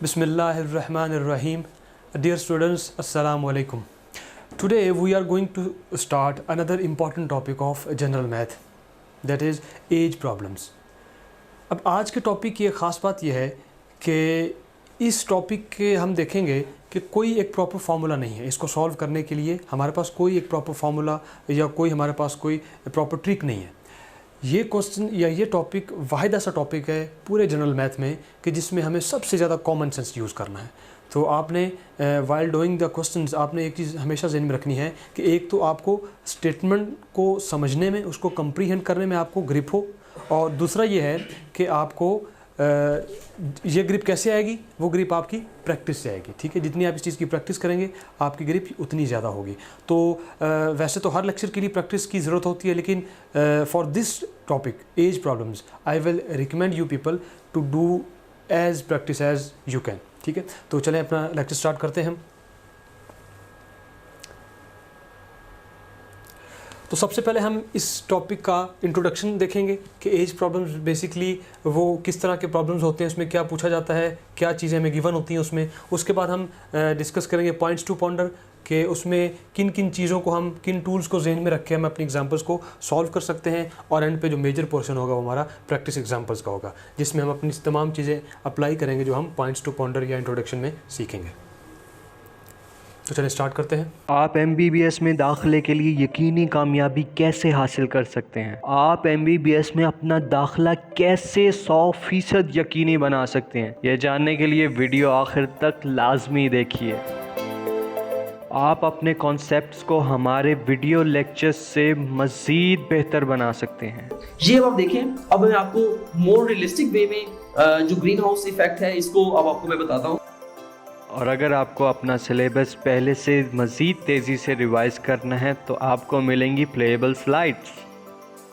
Bismillahirrahmanirrahim. Dear students, Assalamu alaikum. Today we are going to start another important topic of general math, that is age problems. अब आज के topic की एक ख़ास बात यह है कि इस टॉपिक के हम देखेंगे कि कोई एक प्रॉपर फार्मूला नहीं है। इसको सॉल्व करने के लिए हमारे पास कोई एक प्रॉपर फार्मूला या कोई हमारे पास कोई प्रॉपर ट्रिक नहीं है। ये क्वेश्चन या ये टॉपिक वाहिद ऐसा टॉपिक है पूरे जनरल मैथ में कि जिसमें हमें सबसे ज़्यादा कॉमन सेंस यूज़ करना है। तो आपने वाइल डूइंग द क्वेश्चंस आपने एक चीज़ हमेशा ज़हन में रखनी है कि एक तो आपको स्टेटमेंट को समझने में, उसको कंप्रीहेंड करने में आपको ग्रिप हो, और दूसरा ये है कि आपको ये ग्रिप कैसे आएगी, वो ग्रिप आपकी प्रैक्टिस से आएगी। ठीक है, जितनी आप इस चीज़ की प्रैक्टिस करेंगे आपकी ग्रिप उतनी ज़्यादा होगी। तो वैसे तो हर लेक्चर के लिए प्रैक्टिस की ज़रूरत होती है, लेकिन for this topic age problems I will recommend you people to do as practice as you can. ठीक है, तो चलें अपना लेक्चर स्टार्ट करते हैं। तो सबसे पहले हम इस टॉपिक का इंट्रोडक्शन देखेंगे कि एज प्रॉब्लम्स बेसिकली वो किस तरह के प्रॉब्लम्स होते हैं, उसमें क्या पूछा जाता है, क्या चीज़ें हमें गिवन होती हैं उसमें। उसके बाद हम डिस्कस करेंगे पॉइंट्स टू पॉन्डर कि उसमें किन किन चीज़ों को हम, किन टूल्स को जहन में रख के हम अपनी एग्जांपल्स को सॉल्व कर सकते हैं। और एंड पे जो मेजर पोर्शन होगा वो हमारा प्रैक्टिस एग्जांपल्स का होगा, जिसमें हम अपनी तमाम चीज़ें अप्लाई करेंगे जो हम पॉइंट्स टू पॉन्डर या इंट्रोडक्शन में सीखेंगे। तो चलिए स्टार्ट करते हैं। आप MBBS में दाखिले के लिए यकीनी कामयाबी कैसे हासिल कर सकते हैं? आप MBBS में अपना दाखिला कैसे 100% यकीनी बना सकते हैं? यह जानने के लिए वीडियो आखिर तक लाजमी देखिए। आप अपने कॉन्सेप्ट्स को हमारे वीडियो लेक्चर्स से मज़ीद बेहतर बना सकते हैं। ये अब आप देखें, अब मैं आपको मोर रियलिस्टिक वे में जो ग्रीन हाउस इफेक्ट है इसको अब आपको मैं बताता हूँ। और अगर आपको अपना सिलेबस पहले से मज़ीद तेज़ी से रिवाइज करना है तो आपको मिलेंगी playable slides.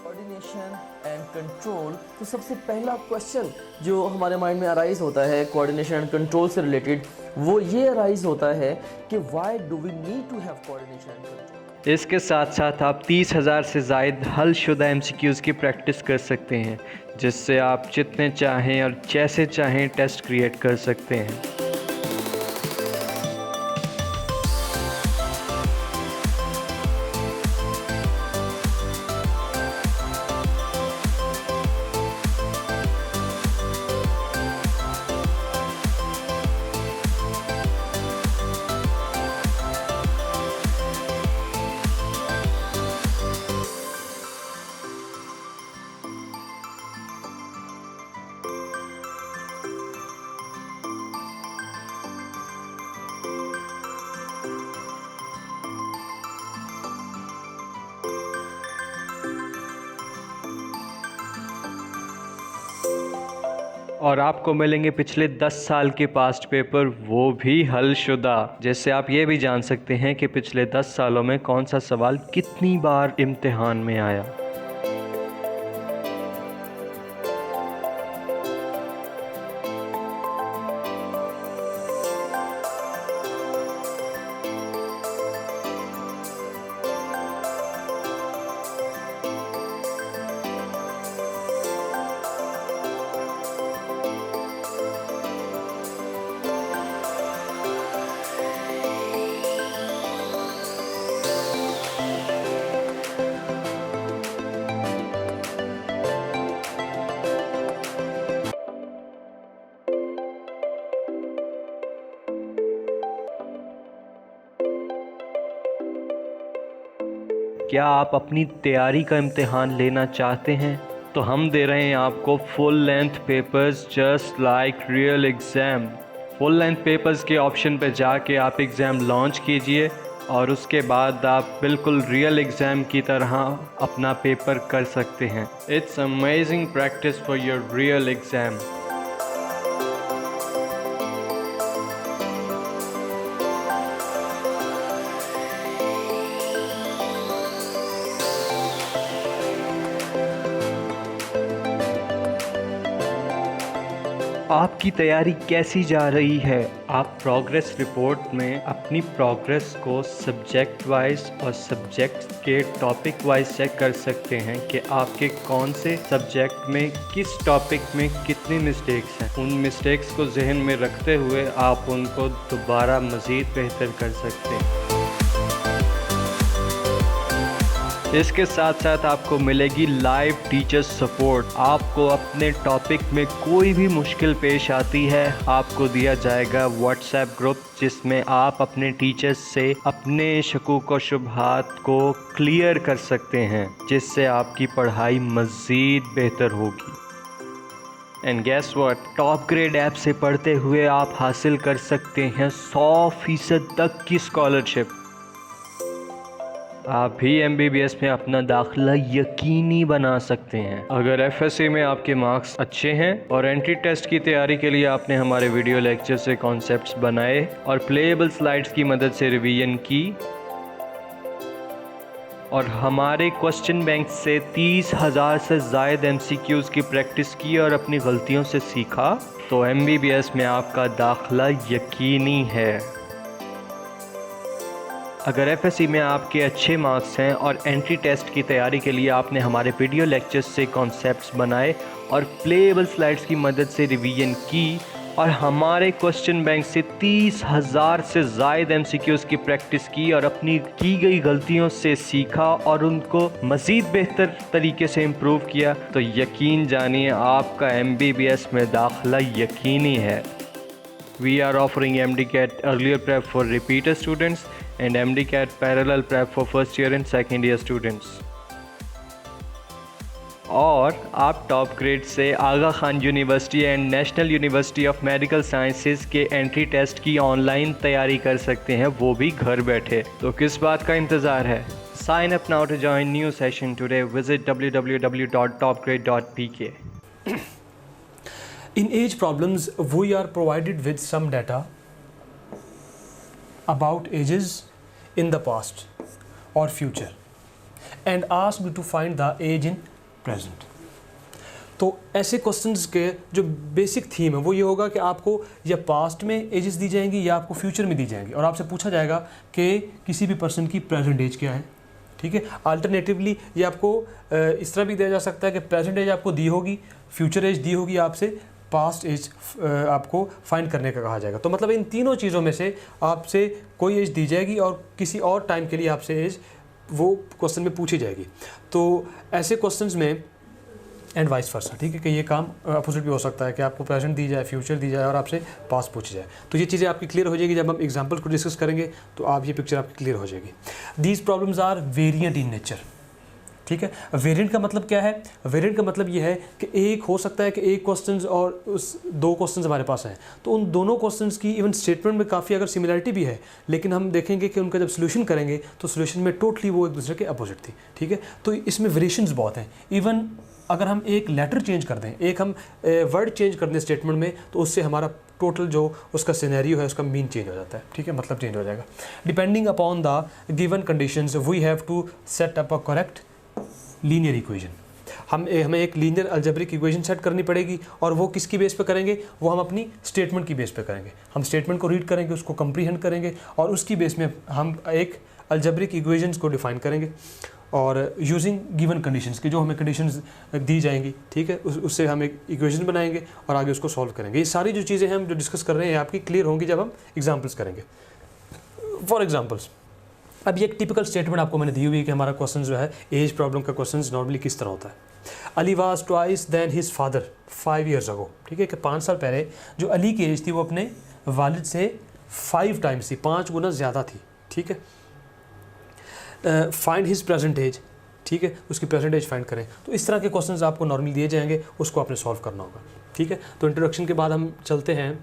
Coordination and control. तो सबसे पहला क्वेश्चन जो हमारे माइंड में अराइज होता है कोऑर्डिनेशन एंड कंट्रोल से रिलेटेड, वो ये अराइज होता है कि why do we need to have coordination and control. इसके साथ साथ आप 30,000 से ज़ायद हलशुदा MCQs की प्रैक्टिस कर सकते हैं, जिससे आप जितने चाहें और जैसे चाहें टेस्ट क्रिएट कर सकते हैं। और आपको मिलेंगे पिछले 10 साल के पास्ट पेपर, वो भी हलशुदा, जिससे आप ये भी जान सकते हैं कि पिछले 10 सालों में कौन सा सवाल कितनी बार इम्तिहान में आया। क्या आप अपनी तैयारी का इम्तिहान लेना चाहते हैं? तो हम दे रहे हैं आपको full length papers just like real exam. Full length papers के ऑप्शन पे जाके आप एग्ज़ाम लॉन्च कीजिए और उसके बाद आप बिल्कुल रियल एग्ज़ाम की तरह अपना पेपर कर सकते हैं। It's amazing practice for your real exam. आपकी तैयारी कैसी जा रही है? आप प्रोग्रेस रिपोर्ट में अपनी प्रोग्रेस को सब्जेक्ट वाइज और सब्जेक्ट के टॉपिक वाइज चेक कर सकते हैं कि आपके कौन से सब्जेक्ट में किस टॉपिक में कितनी मिस्टेक्स हैं। उन मिस्टेक्स को जहन में रखते हुए आप उनको दोबारा मज़ीद बेहतर कर सकते हैं। इसके साथ साथ आपको मिलेगी लाइव टीचर सपोर्ट। आपको अपने टॉपिक में कोई भी मुश्किल पेश आती है, आपको दिया जाएगा व्हाट्सएप ग्रुप जिसमें आप अपने टीचर्स से अपने शकूक व शुबहात को क्लियर कर सकते हैं, जिससे आपकी पढ़ाई मज़ीद बेहतर होगी। And guess what, top grade app से पढ़ते हुए आप हासिल कर सकते हैं 100% तक की स्कॉलरशिप। आप भी MBBS में अपना दाखिला यकीनी बना सकते हैं अगर FSC में आपके मार्क्स अच्छे हैं और एंट्री टेस्ट की तैयारी के लिए आपने हमारे वीडियो लेक्चर से कॉन्सेप्ट्स बनाए और प्लेएबल स्लाइड्स की मदद से रिवीजन की और हमारे क्वेश्चन बैंक से 30,000 से ज़ायद MCQs की प्रैक्टिस की और अपनी गलतियों से सीखा, तो MBBS में आपका दाखिला यकीनी है। अगर FSC में आपके अच्छे मार्क्स हैं और एंट्री टेस्ट की तैयारी के लिए आपने हमारे वीडियो लेक्चर्स से कॉन्सेप्ट्स बनाए और प्लेएबल स्लाइड्स की मदद से रिवीजन की और हमारे क्वेश्चन बैंक से 30,000 से ज़ायद MCQs की प्रैक्टिस की और अपनी की गई गलतियों से सीखा और उनको मज़ीद बेहतर तरीके से इम्प्रूव किया, तो यकीन जानिए आपका MBBS में दाखिला यकीनी है। We are offering MDCAT earlier prep for repeater students and MDCAT parallel prep for first year and second year students. और आप टॉप ग्रेड से Aga Khan university and national university of medical sciences के एंट्री टेस्ट की online तैयारी कर सकते हैं, वो भी घर बैठे। तो किस बात का इंतज़ार है? Sign up now to join new session today. Visit www.topgrade.pk. In age problems, we are provided with some data about ages in the past or future and asked to find the age in present. तो ऐसे questions के जो basic theme है वो ये होगा कि आपको या पास्ट में एजेस दी जाएंगी या आपको फ्यूचर में दी जाएंगी और आपसे पूछा जाएगा कि किसी भी पर्सन की प्रेजेंट एज क्या है। ठीक है, अल्टरनेटिवली ये आपको इस तरह भी दिया जा सकता है कि प्रेजेंट एज आपको दी होगी, फ्यूचर एज दी होगी, आपसे पास्ट एज आपको फाइंड करने का कहा जाएगा। तो मतलब इन तीनों चीज़ों में से आपसे कोई एज दी जाएगी और किसी और टाइम के लिए आपसे एज वो क्वेश्चन में पूछी जाएगी। तो ऐसे क्वेश्चंस में एंड वाइस वर्सा, ठीक है, कि ये काम अपोजिट भी हो सकता है कि आपको प्रेजेंट दी जाए, फ्यूचर दी जाए और आपसे पास्ट पूछी जाए। तो ये चीज़ें आपकी क्लियर हो जाएगी जब हम एग्जाम्पल को डिस्कस करेंगे, तो आप ये पिक्चर आपकी क्लियर हो जाएगी। These problems are variant in nature. ठीक है, वेरिएंट का मतलब क्या है? वेरिएंट का मतलब ये है कि एक हो सकता है कि एक क्वेश्चंस और उस दो क्वेश्चंस हमारे पास हैं, तो उन दोनों क्वेश्चंस की इवन स्टेटमेंट में काफ़ी अगर सिमिलरिटी भी है, लेकिन हम देखेंगे कि उनका जब सोल्यूशन करेंगे तो सोल्यूशन में टोटली वो एक दूसरे के अपोजिट थी। ठीक है, तो इसमें वेरिएशंस बहुत हैं। इवन अगर हम एक लेटर चेंज कर दें, एक हम वर्ड चेंज कर दें स्टेटमेंट में, तो उससे हमारा टोटल जो उसका सिनेरियो है उसका मीन चेंज हो जाता है। ठीक है, मतलब चेंज हो जाएगा। Depending upon the given conditions we have to set up a correct linear equation. हमें एक लीनियर अलजेब्रिक इक्वेशन सेट करनी पड़ेगी और वो किसकी बेस पे करेंगे? वो हम अपनी स्टेटमेंट की बेस पे करेंगे। हम स्टेटमेंट को रीड करेंगे, उसको कंप्रीहेंड करेंगे और उसकी बेस में हम एक अलजेब्रिक इक्वेशंस को डिफाइन करेंगे और यूजिंग गिवन कंडीशंस की जो हमें कंडीशंस दी जाएंगी। ठीक है, उससे हम एक इक्वेशन बनाएंगे और आगे उसको सॉल्व करेंगे। ये सारी जो चीज़ें हम जो डिस्कस कर रहे हैं आपकी क्लियर होंगी जब हम एग्जाम्पल्स करेंगे। फॉर एग्जाम्पल्स, अब ये एक टिपिकल स्टेटमेंट आपको मैंने दी हुई है कि हमारा क्वेश्चन जो है एज प्रॉब्लम का क्वेश्चन नॉर्मली किस तरह होता है। Ali was twice than his father 5 years ago। ठीक है, कि 5 साल पहले जो अली की एज थी वो अपने वालिद से 5 times थी, 5 गुना ज़्यादा थी। ठीक है, फाइंड हिज प्रेजेंट एज। ठीक है, उसकी प्रेजेंट एज फाइंड करें। तो इस तरह के क्वेश्चंस आपको नॉर्मली दिए जाएंगे, उसको आपने सॉल्व करना होगा। ठीक है, तो इंट्रोडक्शन के बाद हम चलते हैं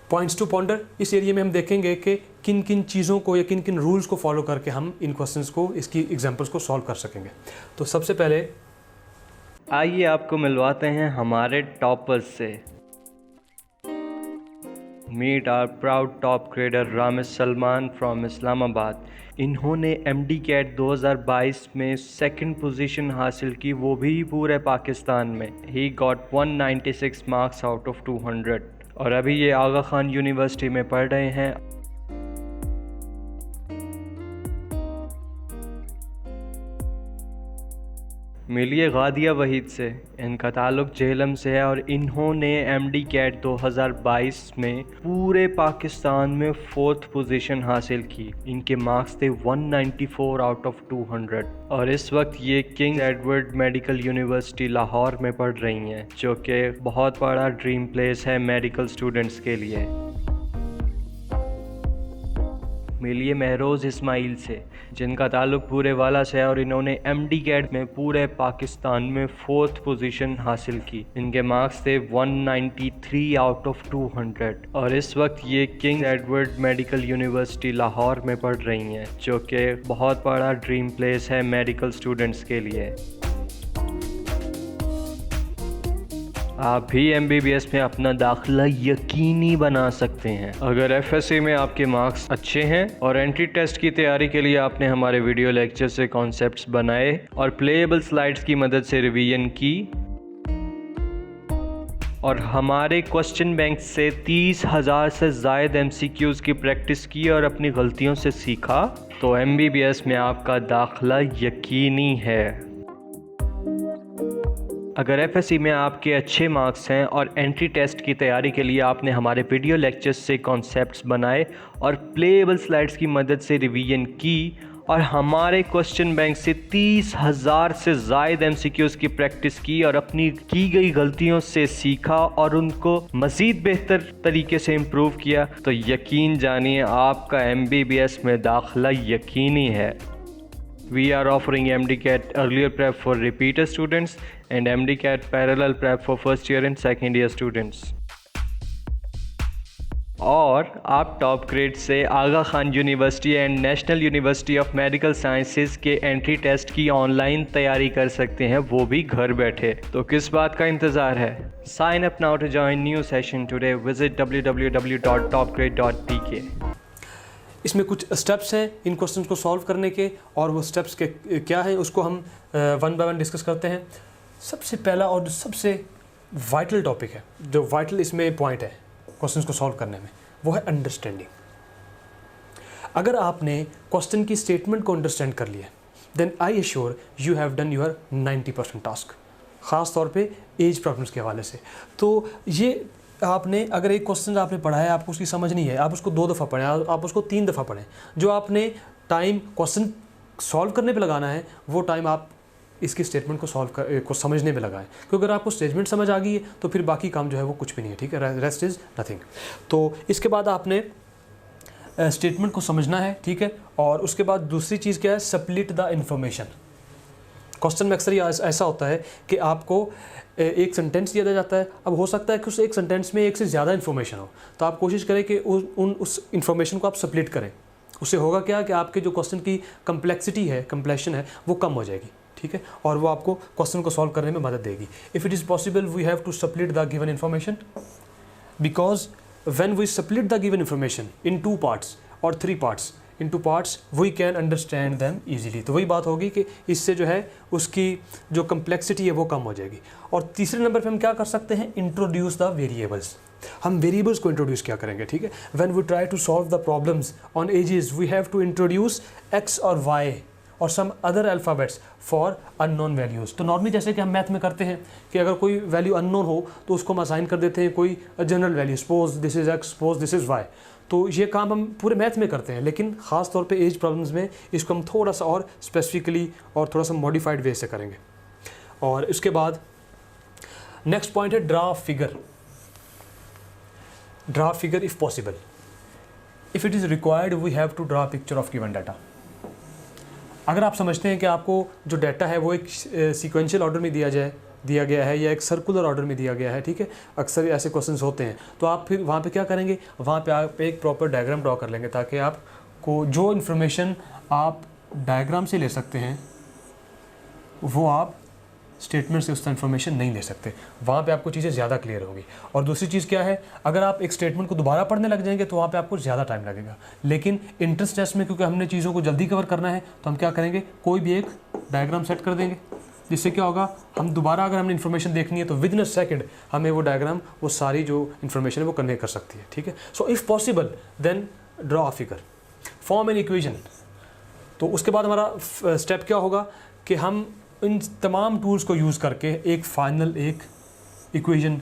पॉइंट्स टू पॉन्डर। इस एरिया में हम देखेंगे कि किन किन चीज़ों को या किन किन रूल्स को फॉलो करके हम इन क्वेश्चंस को, इसकी एग्जांपल्स को सॉल्व कर सकेंगे। तो सबसे पहले आइए आपको मिलवाते हैं हमारे टॉपर्स से। Meet our proud top grader Ramesh Salman from Islamabad. इन्होंने MDCAT 2022 में 2nd पोजीशन हासिल की, वो भी पूरे पाकिस्तान में। He got 196 marks out of 200 और अभी ये आगा खान यूनिवर्सिटी में पढ़ रहे हैं। मिलिए गादिया वहीद से, इनका ताल्लुक़ झेलम से है और इन्होंने MD कैट 2022 में पूरे पाकिस्तान में 4th पोजीशन हासिल की। इनके मार्क्स थे 194 आउट ऑफ 200 और इस वक्त ये king Edward medical university Lahore में पढ़ रही हैं, जो कि बहुत बड़ा ड्रीम प्लेस है मेडिकल स्टूडेंट्स के लिए। मिलिए महरोज़ इस्माइल से, जिनका ताल्लुक़ पूरे वाला से है और इन्होंने MD कैट में पूरे पाकिस्तान में 4th पोजीशन हासिल की। इनके मार्क्स थे 193 आउट ऑफ 200 और इस वक्त ये king Edward medical university Lahore में पढ़ रही हैं, जो कि बहुत बड़ा ड्रीम प्लेस है मेडिकल स्टूडेंट्स के लिए। आप भी MBBS में अपना दाखिला यकीनी बना सकते हैं अगर FSC में आपके मार्क्स अच्छे हैं और एंट्री टेस्ट की तैयारी के लिए आपने हमारे वीडियो लेक्चर से कॉन्सेप्ट्स बनाए और प्लेएबल स्लाइड्स की मदद से रिवीजन की और हमारे क्वेश्चन बैंक से 30,000 से ज़ायद MCQs की प्रैक्टिस की और अपनी गलतियों से सीखा, तो MBBS में आपका दाखिला यकीनी है। अगर FSC में आपके अच्छे मार्क्स हैं और एंट्री टेस्ट की तैयारी के लिए आपने हमारे वीडियो लेक्चर्स से कॉन्सेप्ट्स बनाए और प्लेएबल स्लाइड्स की मदद से रिवीजन की और हमारे क्वेश्चन बैंक से 30,000 से ज़ायद MCQs की प्रैक्टिस की और अपनी की गई गलतियों से सीखा और उनको मज़ीद बेहतर तरीके से इम्प्रूव किया, तो यकीन जानिए आपका MBBS में दाखिला यकीनी है। We are offering MD CAT earlier prep for repeater students and MD CAT parallel prep for first year and second year students. और आप टॉप ग्रेड से Aga Khan university and national university of medical sciences के entry test की online तैयारी कर सकते हैं, वो भी घर बैठे। तो किस बात का इंतज़ार है? Sign up now to join new session today. Visit www.topgrade.pk। इसमें कुछ स्टेप्स हैं इन क्वेश्चंस को सॉल्व करने के, और वो स्टेप्स के क्या हैं उसको हम वन बाय वन डिस्कस करते हैं। सबसे पहला और सबसे वाइटल टॉपिक है, जो वाइटल इसमें पॉइंट है क्वेश्चंस को सॉल्व करने में, वो है अंडरस्टैंडिंग। अगर आपने क्वेश्चन की स्टेटमेंट को अंडरस्टैंड कर लिया, then I assure you have done your 90% task, ख़ास तौर पे एज प्रॉब्लम्स के हवाले से। तो ये आपने अगर एक क्वेश्चन आपने पढ़ा है, आपको उसकी समझ नहीं है, आप उसको 2 दफ़ा पढ़ें, आप उसको 3 दफ़ा पढ़ें। जो आपने टाइम क्वेश्चन सॉल्व करने पे लगाना है, वो टाइम आप इसकी स्टेटमेंट को समझने में लगाएं, क्योंकि अगर आपको स्टेटमेंट समझ आ गई है तो फिर बाकी काम जो है वो कुछ भी नहीं है, ठीक है, रेस्ट इज़ नथिंग। तो इसके बाद आपने स्टेटमेंट को समझना है, ठीक है, और उसके बाद दूसरी चीज़ क्या है, स्प्लिट द इंफॉर्मेशन। क्वेश्चन में अक्सर ऐसा होता है कि आपको एक सेंटेंस दिया जाता है, अब हो सकता है कि उस एक सेंटेंस में एक से ज़्यादा इन्फॉर्मेशन हो, तो आप कोशिश करें कि उस इन्फॉर्मेशन को आप स्प्लिट करें। उससे होगा क्या कि आपके जो क्वेश्चन की कंप्लेक्शन है वो कम हो जाएगी, ठीक है, और वो आपको क्वेश्चन को सॉल्व करने में मदद देगी। If it is possible we have to split the given information, because when we split the given information in 2 parts और 3 parts, into parts we can understand them easily। तो वही बात होगी कि इससे जो है उसकी जो complexity है वो कम हो जाएगी। और तीसरे नंबर पे हम क्या कर सकते हैं, introduce the variables। हम वेरिएबल्स को इंट्रोड्यूस क्या करेंगे, ठीक है। When we try to solve the problems on ages we have to introduce x और y और some other alphabets for unknown values. तो नॉर्मली जैसे कि हम मैथ में करते हैं कि अगर कोई वैल्यू अननोन हो तो उसको हम असाइन कर देते हैं कोई general value, suppose this is x, suppose this is y। तो ये काम हम पूरे मैथ में करते हैं, लेकिन ख़ास तौर पे एज प्रॉब्लम्स में इसको हम थोड़ा सा और स्पेसिफिकली और थोड़ा सा मॉडिफाइड वे से करेंगे। और इसके बाद नेक्स्ट पॉइंट है draw figure. Draw figure if possible, if it is required we have to draw picture of given data. अगर आप समझते हैं कि आपको जो डाटा है वो एक सीक्वेंशियल ऑर्डर में दिया गया है या एक सर्कुलर ऑर्डर में दिया गया है, ठीक है, अक्सर ऐसे क्वेश्चंस होते हैं, तो आप फिर वहाँ पे क्या करेंगे, वहाँ पे आप एक प्रॉपर डायग्राम ड्रॉ कर लेंगे ताकि आपको जो इन्फॉर्मेशन आप डायग्राम से ले सकते हैं वो आप स्टेटमेंट से उसका इन्फॉर्मेशन नहीं ले सकते। वहाँ पे आपको चीज़ें ज़्यादा क्लियर होगी। और दूसरी चीज़ क्या है, अगर आप एक स्टेटमेंट को दोबारा पढ़ने लग जाएंगे तो वहाँ पे आपको ज़्यादा टाइम लगेगा। लेकिन इंट्रेंस टेस्ट में क्योंकि हमने चीज़ों को जल्दी कवर करना है तो हम क्या करेंगे, कोई भी एक डायग्राम सेट कर देंगे जिससे क्या होगा, हम दोबारा अगर हमने इन्फॉर्मेशन देखनी है तो विद इन अ सेकेंड हमें वो डायग्राम, वो सारी जो इन्फॉर्मेशन है वो कन्वे कर सकती है, ठीक है। So if possible then draw a figure, form an equation. तो उसके बाद हमारा स्टेप क्या होगा कि हम इन तमाम टूल्स को यूज़ करके एक फाइनल एक इक्वेशन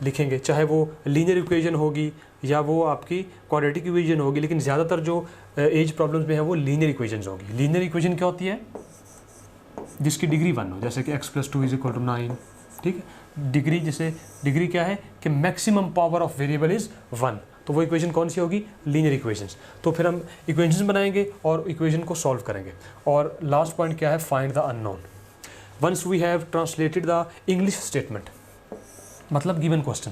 लिखेंगे, चाहे वो लीनियर इक्वेशन होगी या वो आपकी क्वाड्रेटिक इक्वेशन होगी, लेकिन ज़्यादातर जो एज प्रॉब्लम्स में है वो लीनियर इक्वेशंस होगी। लीनियर इक्वेशन क्या होती है, जिसकी डिग्री 1 हो, जैसे कि x+2 = 9, ठीक है। डिग्री, जैसे डिग्री क्या है कि maximum power of variable is 1, तो वो इक्वेशन कौन सी होगी, लीनियर इक्वेशंस। तो फिर हम इक्वेशंस बनाएंगे और इक्वेशन को सॉल्व करेंगे। और लास्ट पॉइंट क्या है, find the unknown. Once we have translated the English statement, मतलब given question,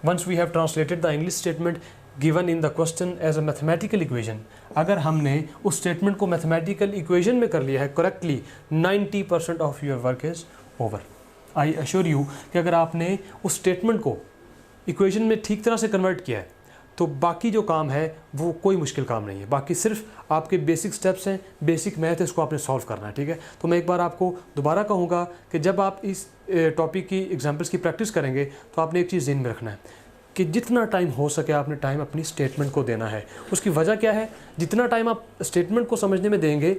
once we have translated the English statement given in the question as a mathematical equation, अगर हमने उस statement को mathematical equation में कर लिया है correctly, 90% of your work is over. I assure you कि अगर आपने उस स्टेटमेंट को इक्वेशन में ठीक तरह से कन्वर्ट किया है तो बाकी जो काम है वो कोई मुश्किल काम नहीं है, बाकी सिर्फ आपके बेसिक स्टेप्स हैं, बेसिक मैथ है, इसको आपने सॉल्व करना है, ठीक है। तो मैं एक बार आपको दोबारा कहूँगा कि जब आप इस टॉपिक की एग्जांपल्स की प्रैक्टिस करेंगे तो आपने एक चीज़ ज़हन में रखना है कि जितना टाइम हो सके आपने टाइम अपनी स्टेटमेंट को देना है। उसकी वजह क्या है, जितना टाइम आप स्टेटमेंट को समझने में देंगे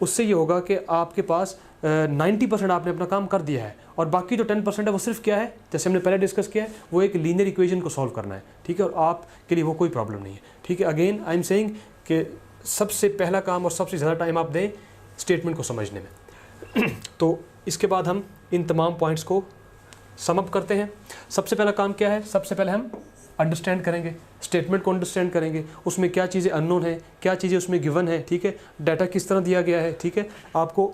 उससे ये होगा कि आपके पास 90% आपने अपना काम कर दिया है, और बाकी जो 10% है वो सिर्फ क्या है, जैसे हमने पहले डिस्कस किया है, वो एक लीनियर इक्वेशन को सॉल्व करना है, ठीक है। और आपके लिए वो कोई प्रॉब्लम नहीं है, ठीक है। अगेन आई एम सेइंग कि सबसे पहला काम और सबसे ज़्यादा टाइम आप दें स्टेटमेंट को समझने में। तो इसके बाद हम इन तमाम पॉइंट्स को सम अप करते हैं। सबसे पहला काम क्या है, सबसे पहले हम अंडरस्टैंड करेंगे, स्टेटमेंट को अंडरस्टैंड करेंगे, उसमें क्या चीज़ें अननोन है, क्या चीज़ें उसमें गिवन है, ठीक है। डाटा किस तरह दिया गया है, ठीक है। आपको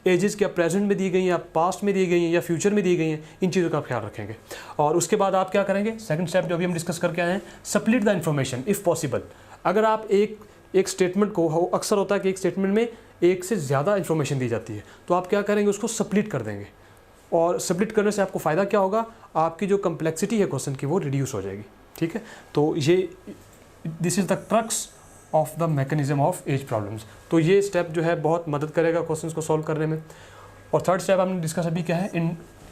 एजेस क्या प्रेजेंट में दी गई हैं, या पास्ट में दी गई हैं, या फ्यूचर में दी गई हैं, इन चीज़ों का आप ख्याल रखेंगे। और उसके बाद आप क्या करेंगे, सेकंड स्टेप जो अभी हम डिस्कस करके आए हैं, split the information if possible. अगर आप एक स्टेटमेंट को, अक्सर होता है कि एक स्टेटमेंट में एक से ज़्यादा इन्फॉर्मेशन दी जाती है, तो आप क्या करेंगे, उसको स्प्लिट कर देंगे। और स्प्लिट करने से आपको फ़ायदा क्या होगा, आपकी जो कम्प्लेक्सिटी है क्वेश्चन की वो रिड्यूस हो जाएगी, ठीक है। तो ये this is the crux of the mechanism of age problems. तो ये स्टेप जो है बहुत मदद करेगा क्वेश्चंस को सॉल्व करने में। और थर्ड स्टेप हमने डिस्कस अभी क्या है,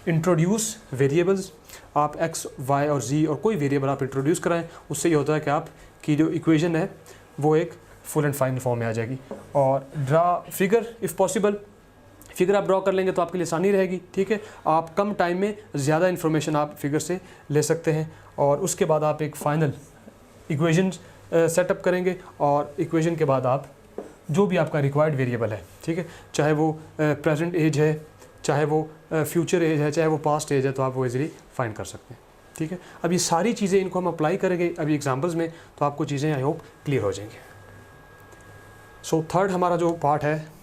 इंट्रोड्यूस वेरिएबल्स। आप x, y और z और कोई वेरिएबल आप इंट्रोड्यूस कराएं, उससे ये होता है कि आपकी जो इक्वेशन है वो एक फुल एंड फाइनल फॉर्म में आ जाएगी। और draw figure if possible, figure आप ड्रॉ कर लेंगे तो आपके लिए आसानी रहेगी, ठीक है। आप कम टाइम में ज़्यादा इन्फॉर्मेशन आप फिगर से ले सकते हैं। और उसके बाद आप एक फाइनल इक्वेशन सेटअप करेंगे, और इक्वेशन के बाद आप जो भी आपका रिक्वायर्ड वेरिएबल है, ठीक है, चाहे वो प्रेजेंट एज है, चाहे वो फ्यूचर एज है, चाहे वो पास्ट एज है, तो आप वो इजीली फाइंड कर सकते हैं, ठीक है। अब ये सारी चीज़ें इनको हम अप्लाई करेंगे अभी एग्जाम्पल्स में, तो आपको चीज़ें आई होप क्लियर हो जाएंगी। सो थर्ड हमारा जो पार्ट है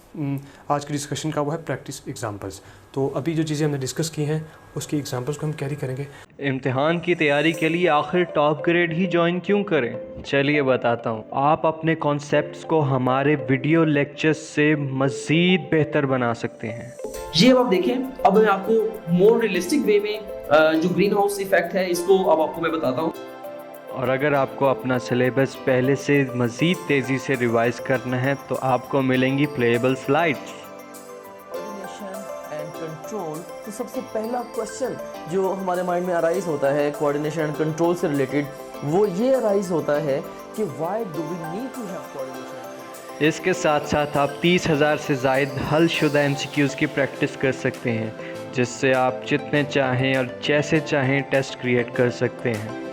आज की डिस्कशन का, वो है प्रैक्टिस एग्जाम्पल्स। तो अभी जो चीज़ें हमने डिस्कस की हैं उसकी एग्जाम्पल्स को हम कैरी करेंगे। इम्तिहान की तैयारी के लिए आखिर टॉप ग्रेड ही ज्वाइन क्यों करें? चलिए बताता हूँ। आप अपने कॉन्सेप्ट्स को हमारे वीडियो लेक्चर्स से मज़ीद बेहतर बना सकते हैं। ये अब आप देखें, अब मैं आपको मोर रियलिस्टिक वे में जो ग्रीन हाउस इफेक्ट है इसको अब आपको मैं बताता हूँ। और अगर आपको अपना सिलेबस पहले से मज़ीद तेज़ी से रिवाइज करना है तो आपको मिलेंगी playable slides. Coordination and control. तो सबसे पहला क्वेश्चन जो हमारे माइंड में अराइज होता है कोऑर्डिनेशन एंड कंट्रोल से रिलेटेड, वो ये अराइज होता है कि why do we need to have coordination. इसके साथ साथ आप 30,000 से ज़ायद हलशुदा MCQs की प्रैक्टिस कर सकते हैं, जिससे आप जितने चाहें और जैसे चाहें टेस्ट क्रिएट कर सकते हैं।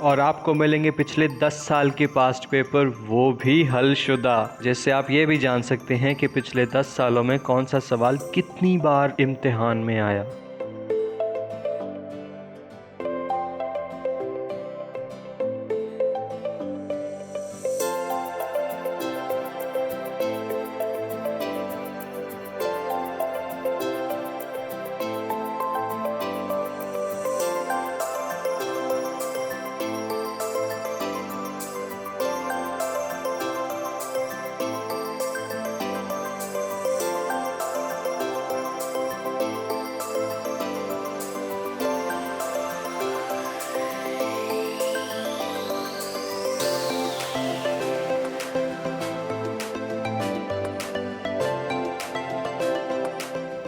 और आपको मिलेंगे पिछले 10 साल के पास्ट पेपर, वो भी हलशुदा, जिससे आप ये भी जान सकते हैं कि पिछले 10 सालों में कौन सा सवाल कितनी बार इम्तिहान में आया।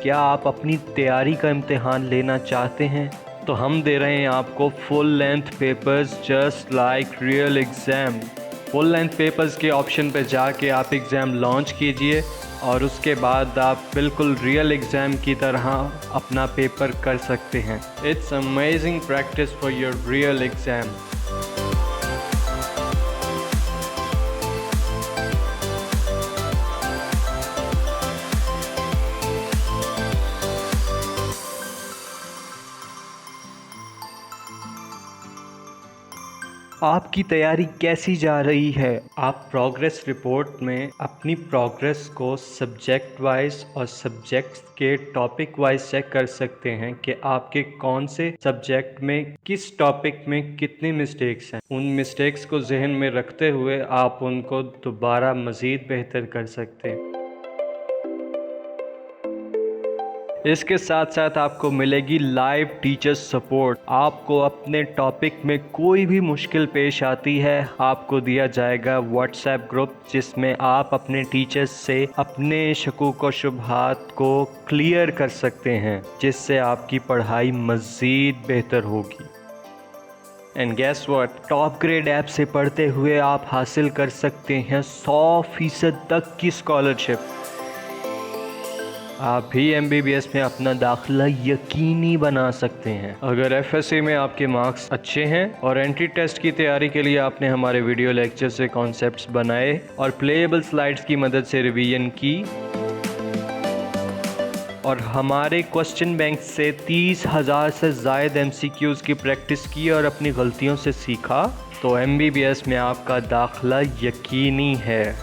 क्या आप अपनी तैयारी का इम्तिहान लेना चाहते हैं तो हम दे रहे हैं आपको full length papers just like real exam. Full length papers के ऑप्शन पे जाके आप एग्ज़ाम लॉन्च कीजिए और उसके बाद आप बिल्कुल रियल एग्ज़ाम की तरह अपना पेपर कर सकते हैं। It's amazing practice for your real exam. आपकी तैयारी कैसी जा रही है? आप प्रोग्रेस रिपोर्ट में अपनी प्रोग्रेस को सब्जेक्ट वाइज और सब्जेक्ट्स के टॉपिक वाइज चेक कर सकते हैं कि आपके कौन से सब्जेक्ट में किस टॉपिक में कितनी मिस्टेक्स हैं। उन मिस्टेक्स को जहन में रखते हुए आप उनको दोबारा मज़ीद बेहतर कर सकते हैं। इसके साथ साथ आपको मिलेगी लाइव टीचर सपोर्ट। आपको अपने टॉपिक में कोई भी मुश्किल पेश आती है, आपको दिया जाएगा व्हाट्सएप ग्रुप जिसमें आप अपने टीचर्स से अपने शकूक व शुबहात को क्लियर कर सकते हैं, जिससे आपकी पढ़ाई मज़ीद बेहतर होगी। And guess what, top grade app से पढ़ते हुए आप हासिल कर सकते हैं 100% तक की स्कॉलरशिप। आप भी MBBS में अपना दाखिला यकीनी बना सकते हैं अगर FSC में आपके मार्क्स अच्छे हैं और एंट्री टेस्ट की तैयारी के लिए आपने हमारे वीडियो लेक्चर से कॉन्सेप्ट्स बनाए और प्लेएबल स्लाइड्स की मदद से रिवीजन की और हमारे क्वेश्चन बैंक से 30,000 से ज़ायद MCQs की प्रैक्टिस की और अपनी गलतियों से सीखा, तो MBBS में आपका दाखिला यकीनी है।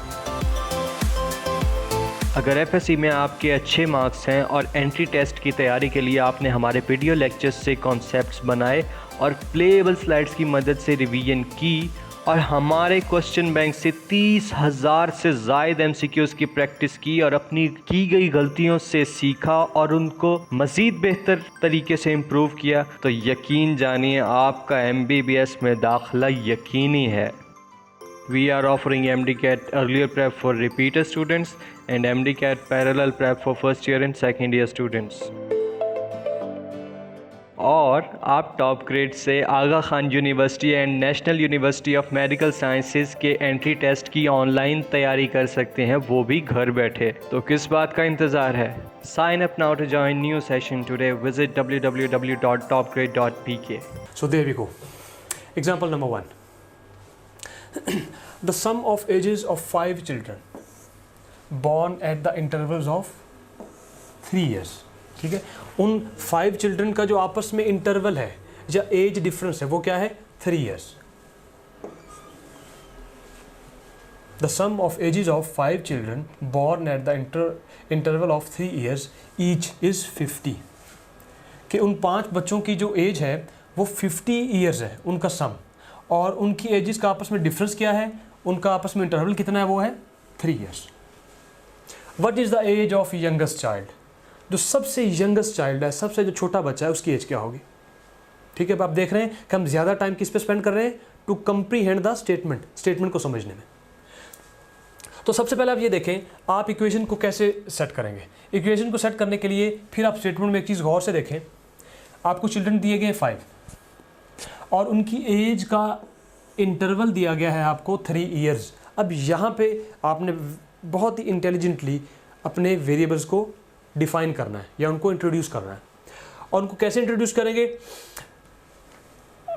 अगर FSC में आपके अच्छे मार्क्स हैं और एंट्री टेस्ट की तैयारी के लिए आपने हमारे वीडियो लेक्चर्स से कॉन्सेप्ट्स बनाए और प्लेएबल स्लाइड्स की मदद से रिवीजन की और हमारे क्वेश्चन बैंक से 30,000 से ज़ायद MCQs की प्रैक्टिस की और अपनी की गई गलतियों से सीखा और उनको मज़ीद बेहतर तरीके से इम्प्रूव किया, तो यकीन जानिए आपका MBBS में दाखिला यकीनी है। We are offering MDCAT earlier prep for repeater students and MDCAT parallel prep for first year and second year students. और आप टॉप ग्रेड से Aga Khan university and national university of medical sciences के एंट्री टेस्ट की online तैयारी कर सकते हैं, वो भी घर बैठे। तो किस बात का इंतज़ार है? Sign up now to join new session today. Visit www.topgrade.pk. So there we go. Example number 1. The sum of ages of 5 children born at the intervals of 3 years. ठीक है, उन 5 चिल्ड्रन का जो आपस में इंटरवल है या एज डिफरेंस है वो क्या है? 3 years. The sum of ages of 5 children born at the interval of 3 years each is 50. कि उन 5 बच्चों की जो एज है वो 50 years है उनका सम, और उनकी एजेस का आपस में डिफरेंस क्या है? उनका आपस में इंटरवल कितना है? वो है 3 years. What is the age of youngest child? जो सबसे यंगेस्ट चाइल्ड है, सबसे जो छोटा बच्चा है, उसकी एज क्या होगी? ठीक है, अब आप देख रहे हैं कि हम ज़्यादा टाइम किस पे स्पेंड कर रहे हैं? टू कंप्रीहेंड द स्टेटमेंट को समझने में। तो सबसे पहले आप ये देखें, आप इक्वेशन को कैसे सेट करेंगे। इक्वेशन को सेट करने के लिए फिर आप स्टेटमेंट में एक चीज़ गौर से देखें। आपको चिल्ड्रन दिए गए 5 और उनकी एज का इंटरवल दिया गया है आपको 3 years। अब यहाँ पे आपने बहुत ही इंटेलिजेंटली अपने वेरिएबल्स को डिफाइन करना है या उनको इंट्रोड्यूस करना है। और उनको कैसे इंट्रोड्यूस करेंगे?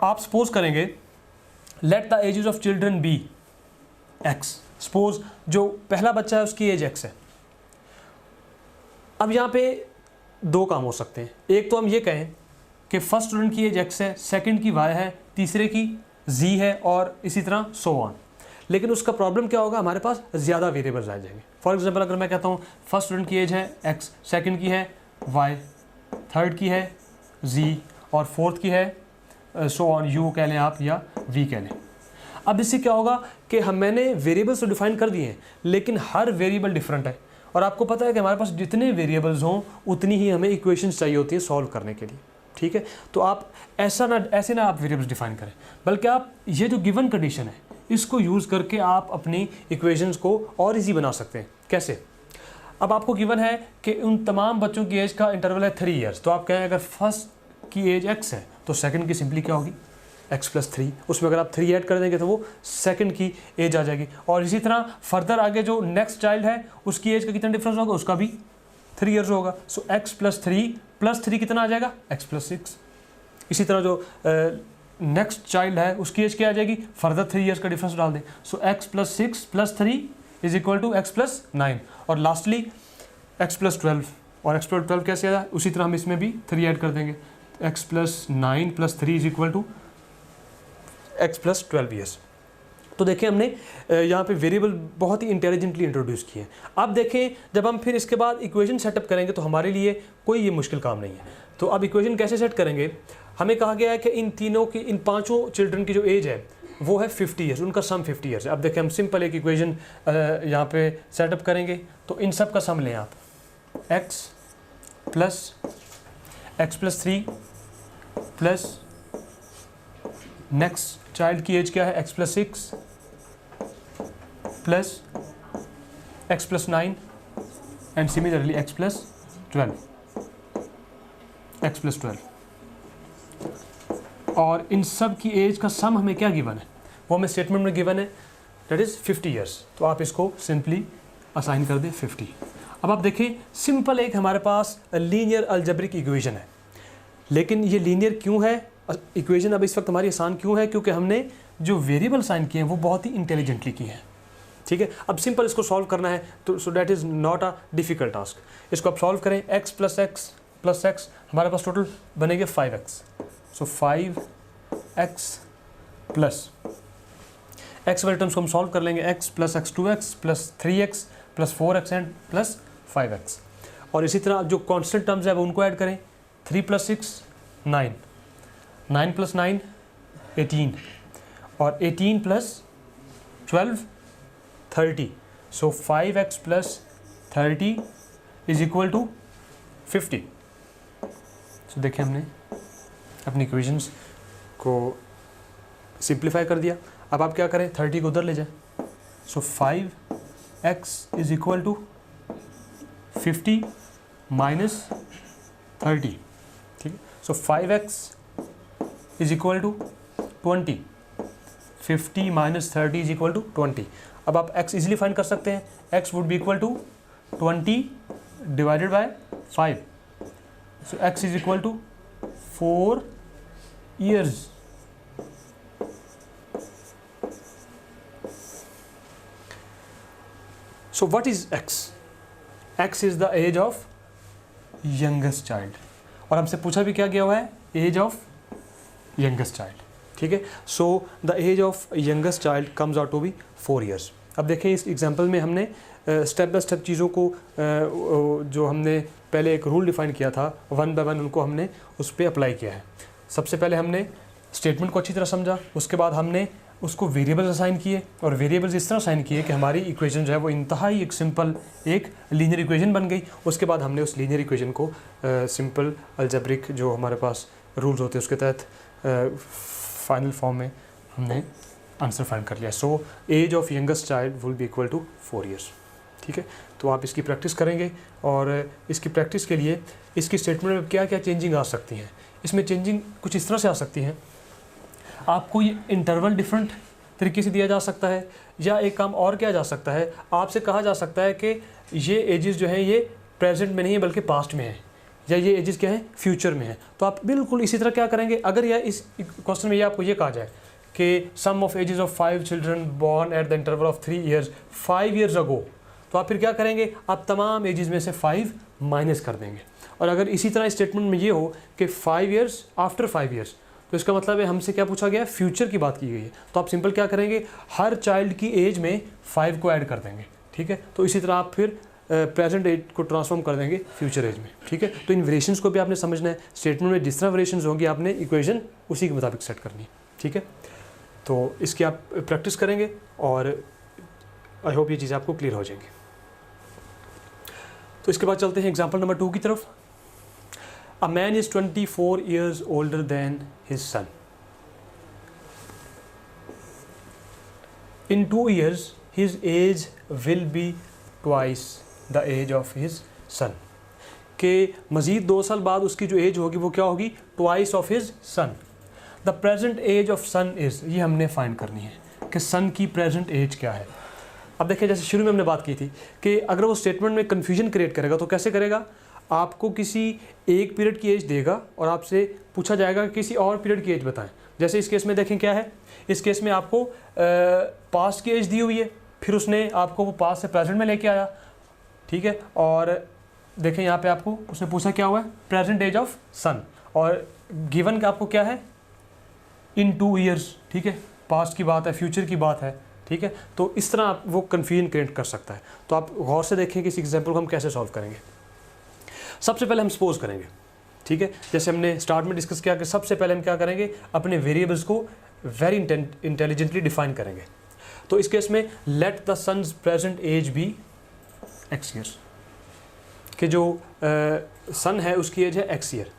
आप सपोज करेंगे let the ages of children be x। Suppose जो पहला बच्चा है उसकी एज x है। अब यहाँ पे 2 काम हो सकते हैं। एक तो हम ये कहें कि फर्स्ट स्टूडेंट की एज x है, सेकंड की y है, तीसरे की z है और इसी तरह सो ऑन। लेकिन उसका प्रॉब्लम क्या होगा? हमारे पास ज़्यादा वेरिएबल्स आ जाएंगे। फॉर एग्जांपल अगर मैं कहता हूँ फर्स्ट स्टूडेंट की एज है x, सेकंड की है y, थर्ड की है z और फोर्थ की है सो ऑन, u कह लें आप या v कह लें। अब इससे क्या होगा कि मैंने वेरिएबल्स तो डिफाइन कर दिए हैं लेकिन हर वेरिएबल डिफरेंट है, और आपको पता है कि हमारे पास जितने वेरिएबल्स हों उतनी ही हमें इक्वेशंस चाहिए होती है सॉल्व करने के लिए। ठीक है, तो आप ऐसे ना आप वेरिएबल्स डिफाइन करें, बल्कि आप ये जो गिवन कंडीशन है इसको यूज़ करके आप अपनी इक्वेशंस को और इजी बना सकते हैं। कैसे? अब आपको गिवन है कि उन तमाम बच्चों की एज का इंटरवल है 3 ईयर्स, तो आप कहें अगर फर्स्ट की एज x है तो सेकंड की सिंपली क्या होगी x + 3, उसमें अगर आप 3 ऐड कर देंगे तो वो सेकंड की एज आ जाएगी। और इसी तरह फर्दर आगे जो नेक्स्ट चाइल्ड है उसकी एज का कितना डिफरेंस होगा, उसका भी 3 ईयर्स होगा। सो x + 3 कितना आ जाएगा, x + 6। इसी तरह जो नेक्स्ट चाइल्ड है उसकी एज क्या आ जाएगी, फर्दर 3 ईयर्स का डिफरेंस डाल दें, सो x + 6 + 3 = x + 9। और लास्टली x + 12, और x + 12 कैसे आया, उसी तरह हम इसमें भी 3 ऐड कर देंगे, x + 9 + 3 = x + 12 ईयर्स। तो देखिए हमने यहाँ पे वेरिएबल बहुत ही इंटेलिजेंटली इंट्रोड्यूस किए हैं। अब देखें जब हम फिर इसके बाद इक्वेशन सेटअप करेंगे तो हमारे लिए कोई ये मुश्किल काम नहीं है। तो अब इक्वेशन कैसे सेट करेंगे, हमें कहा गया है कि इन तीनों की, इन पांचों चिल्ड्रन की जो एज है वो है 50 ईयर्स, उनका सम 50 ईयर्स है। अब देखिए हम सिंपल एक इक्वेशन यहाँ पे सेटअप करेंगे, तो इन सब का सम लें आप, x + 3 प्लस नेक्स्ट चाइल्ड की एज क्या है x + 6 plus x + 9 and similarly x + 12। और इन सब की एज का सम हमें क्या गिवन है, वो हमें स्टेटमेंट में गिवन है, दैट इज़ 50 ईयर्स। तो आप इसको सिंपली असाइन कर दें 50। अब आप देखें सिंपल एक हमारे पास लीनियर अलजेब्रिक इक्वेशन है, लेकिन ये लीनियर क्यों है इक्वेशन अब इस वक्त हमारी आसान क्यों है, क्योंकि हमने जो वेरिएबल साइन किए हैं वो बहुत ही इंटेलिजेंटली किए हैं। ठीक है, अब सिंपल इसको सॉल्व करना है, तो so that is not a difficult task. इसको आप सॉल्व करें, x + x हमारे पास टोटल बनेंगे 5x, सो 5x प्लस x वाले टर्म्स को हम सॉल्व कर लेंगे, x + x 2x + 3x + 4x and plus 5x। और इसी तरह जो कॉन्स्टेंट टर्म्स है वो उनको ऐड करें, 3 + 6 9, 9 + 9 18, और 18 + 12 30, सो 5x + 30 = 50। सो देखिए हमने अपनी इक्वेशंस को सिंप्लीफाई कर दिया। अब आप क्या करें, 30 को उधर ले जाएं, सो 5x = 50 - 30, ठीक है। सो 5x = 20, 50 - 30 = 20। अब आप x इजीली फाइंड कर सकते हैं, x would be equal to 20 / 5, so x = 4 years। So what is x? x is the age of youngest child, और हमसे पूछा भी क्या गया हुआ है, age of youngest child, ठीक है। So the age of youngest child comes out to be 4 years। अब देखें इस एग्जांपल में हमने स्टेप बाय स्टेप चीज़ों को जो हमने पहले एक रूल डिफाइन किया था, 1 by 1 उनको हमने उस पर अप्लाई किया है। सबसे पहले हमने स्टेटमेंट को अच्छी तरह समझा, उसके बाद हमने उसको वेरिएबल्स असाइन किए, और वेरिएबल्स इस तरह असाइन किए कि हमारी इक्वेशन जो है वो इंतहाई एक सिंपल एक लीनियर इक्वेशन बन गई। उसके बाद हमने उस लीनियर इक्वेशन को सिंपल अलजेब्रिक जो हमारे पास रूल्स होते हैं उसके तहत फाइनल फॉर्म में हमने आंसर फाइंड कर लिया। So age of youngest child will be equal to 4 years, ठीक है। तो आप इसकी प्रैक्टिस करेंगे, और इसकी प्रैक्टिस के लिए इसकी स्टेटमेंट में क्या क्या चेंजिंग आ सकती हैं। इसमें चेंजिंग कुछ इस तरह से आ सकती हैं, आपको ये इंटरवल डिफरेंट तरीके से दिया जा सकता है, या एक काम और किया जा सकता है, आपसे कहा जा सकता है कि ये एजेस जो हैं ये प्रेजेंट में नहीं है बल्कि पास्ट में है, या ये एजेस क्या है फ्यूचर में है। तो आप बिल्कुल इसी तरह क्या करेंगे, अगर यह इस क्वेश्चन में ये आपको ये कहा जाए कि sum of ages of 5 children born at the interval of 3 years 5 years ago, तो आप फिर क्या करेंगे, आप तमाम एजेस में से 5 माइनस कर देंगे। और अगर इसी तरह स्टेटमेंट में ये हो कि 5 years आफ्टर 5 years, तो इसका मतलब है हमसे क्या पूछा गया, फ्यूचर की बात की गई है। तो आप सिंपल क्या करेंगे, हर चाइल्ड की एज में 5 को ऐड कर देंगे, ठीक है। तो इसी तरह आप फिर प्रेजेंट एज को ट्रांसफॉर्म कर देंगे फ्यूचर एज में, ठीक है। तो इन वेरिएशंस को भी आपने समझना है, स्टेटमेंट में जिस तरह वेरिएशंस होंगी आपने इक्वेशन उसी के मुताबिक सेट करनी है, ठीक है। तो इसकी आप प्रैक्टिस करेंगे और आई होप ये चीज़ें आपको क्लियर हो जाएंगी। तो इसके बाद चलते हैं एग्जाम्पल नंबर 2 की तरफ। A man is 24 years older than his son. In 2 years, his age will be twice the age of his son, कि मज़ीद 2 साल बाद उसकी जो एज होगी वो क्या होगी, twice of his son. The present age of son is, ये हमने फाइंड करनी है कि सन की प्रेजेंट एज क्या है। अब देखिए जैसे शुरू में हमने बात की थी कि अगर वो स्टेटमेंट में कन्फ्यूजन क्रिएट करेगा तो कैसे करेगा, आपको किसी एक पीरियड की एज देगा और आपसे पूछा जाएगा कि किसी और पीरियड की एज बताएं। जैसे इस केस में देखें क्या है, इस केस में आपको पास्ट की एज दी हुई है, फिर उसने आपको वो पास्ट से प्रेजेंट में लेके आया, ठीक है। और देखें यहाँ पे आपको उसने पूछा क्या हुआ है, प्रेजेंट एज ऑफ सन, और गिवन का आपको क्या है, इन 2 ईयर्स, ठीक है। पास्ट की बात है, फ्यूचर की बात है, ठीक है। तो इस तरह आप वो कन्फ्यूजन क्रिएट कर सकता है। तो आप गौर से देखें कि इस एग्जाम्पल को हम कैसे सॉल्व करेंगे। सबसे पहले हम सपोज करेंगे, ठीक है, जैसे हमने स्टार्ट में डिस्कस किया कि सबसे पहले हम क्या करेंगे, अपने वेरिएबल्स को वेरी इंटेलिजेंटली डिफाइन करेंगे। तो इस केस में let the son's present age be x years, कि जो सन है उसकी एज है x year.